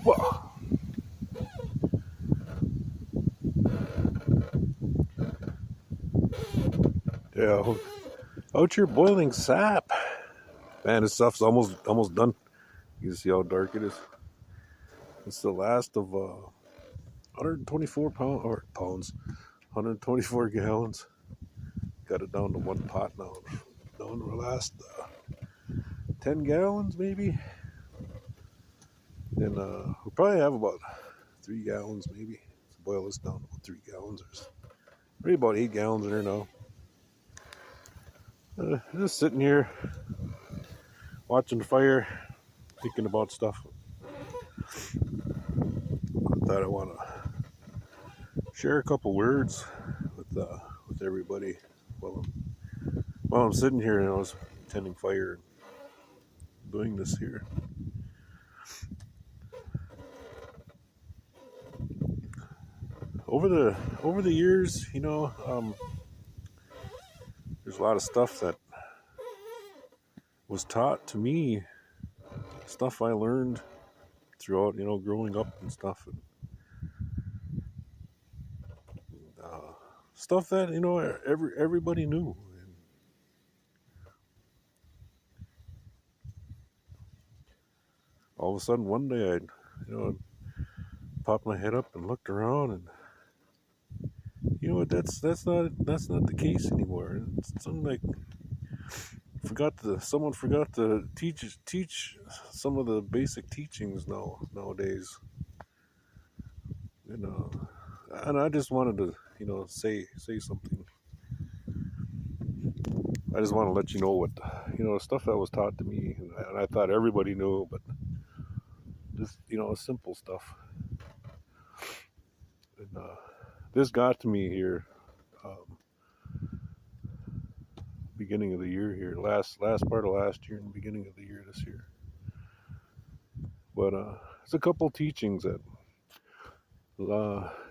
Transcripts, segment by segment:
Whoa. Yeah, out here boiling sap. Man, this stuff's almost done. You see how dark it is. It's the last of 124 pounds, 124 gallons. Got it down to one pot now. Down to the last 10 gallons maybe. And we'll probably have about 3 gallons maybe. To boil this down to about 3 gallons. There's maybe about 8 gallons in there now. Just sitting here watching the fire, thinking about stuff. I thought I want to share a couple words with everybody while I'm sitting here and I was tending fire and doing this here. Over the years, there's a lot of stuff that was taught to me, stuff I learned throughout, growing up and stuff, and stuff that everybody knew. And all of a sudden, one day, I popped my head up and looked around, and that's not the case anymore. It's something like someone forgot to teach some of the basic teachings nowadays. And and I just wanted to say something. I just want to let you know what stuff that was taught to me, and I thought everybody knew, but just simple stuff. And this got to me here, beginning of the year here, last part of last year and beginning of the year this year. But it's a couple teachings that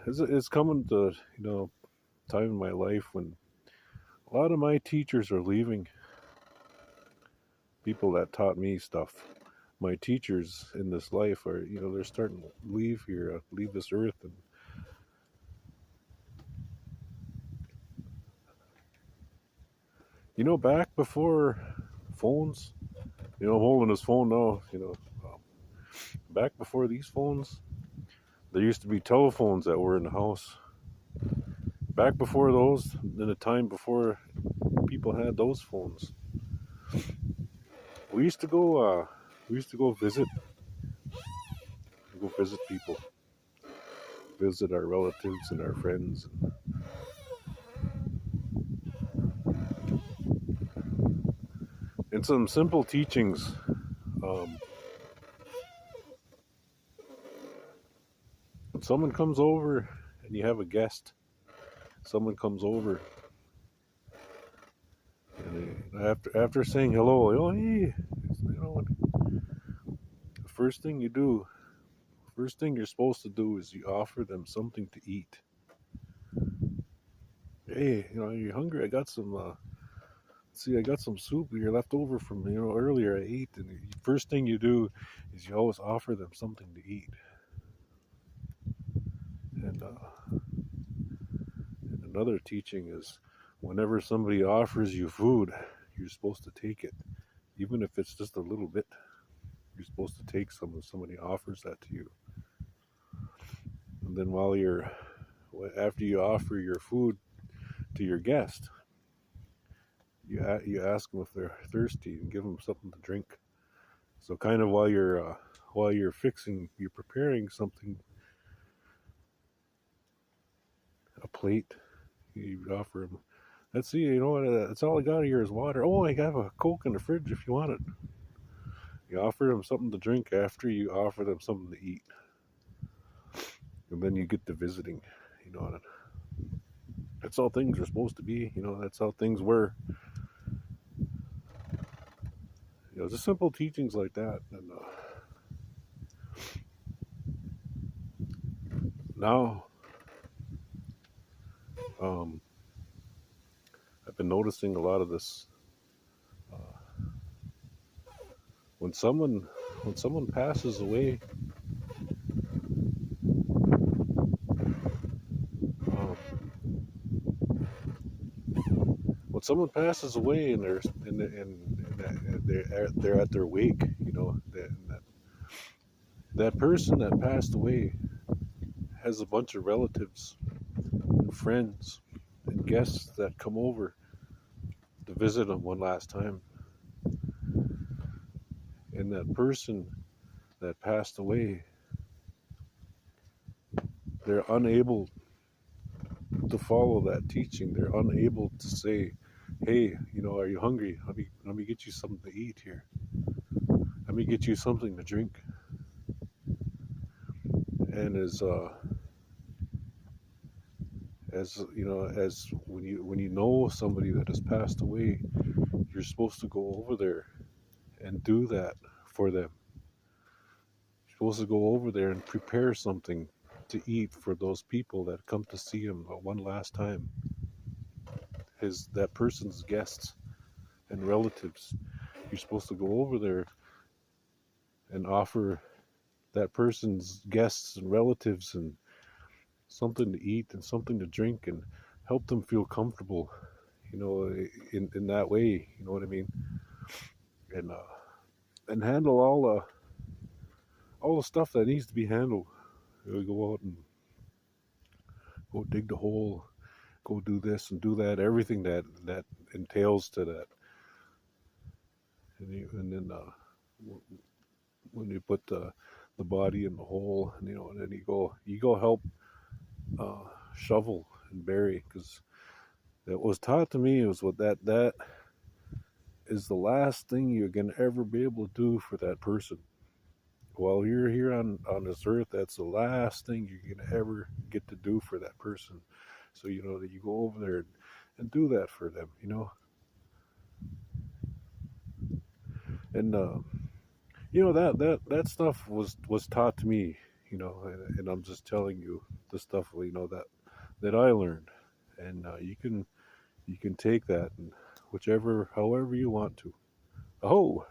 it's coming to time in my life when a lot of my teachers are leaving. People that taught me stuff. My teachers in this life are they're starting to leave here, leave this earth, and back before phones. I'm holding this phone now. Back before these phones, there used to be telephones that were in the house. Back before those, in a time before people had those phones, we used to go. We used to go visit people, visit our relatives and our friends. And some simple teachings. When someone comes over and you have a guest, someone comes over, and after saying hello, hey, the first thing you're supposed to do is you offer them something to eat. Hey, are you hungry? I got some. I got some soup here left over from earlier I ate. And the first thing you do is you always offer them something to eat. And another teaching is whenever somebody offers you food, you're supposed to take it, even if it's just a little bit. You're supposed to take some when somebody offers that to you. And then after you offer your food to your guest, you ask them if they're thirsty and give them something to drink. So kind of while you're preparing something, a plate, you offer them. Let's see, that's all I got here is water. Oh, I have a Coke in the fridge if you want it. You offer them something to drink after you offer them something to eat. And then you get to visiting, that's how things are supposed to be, that's how things were. Just simple teachings like that. And now, I've been noticing a lot of this. When someone passes away, someone passes away and they're at their wake, that person that passed away has a bunch of relatives and friends and guests that come over to visit them one last time. And that person that passed away, they're unable to follow that teaching. They're unable to say, "Hey, are you hungry? Let me get you something to eat here. Let me get you something to drink." And as when you know somebody that has passed away, you're supposed to go over there and do that for them. You're supposed to go over there and prepare something to eat for those people that come to see him one last time. That person's guests and relatives. You're supposed to go over there and offer that person's guests and relatives and something to eat and something to drink and help them feel comfortable, in that way. You know what I mean? And handle all the stuff that needs to be handled. Go out and go dig the hole, go do this and do that, everything that entails to that. And then when you put the body in the hole, and then you go help shovel and bury, because that was taught to me was what that is the last thing you're gonna ever be able to do for that person. While you're here on this earth, that's the last thing you're gonna ever get to do for that person. So that you go over there and do that for them, and that stuff was taught to me, and I'm just telling you the stuff that I learned, and you can take that and however you want to. Oh.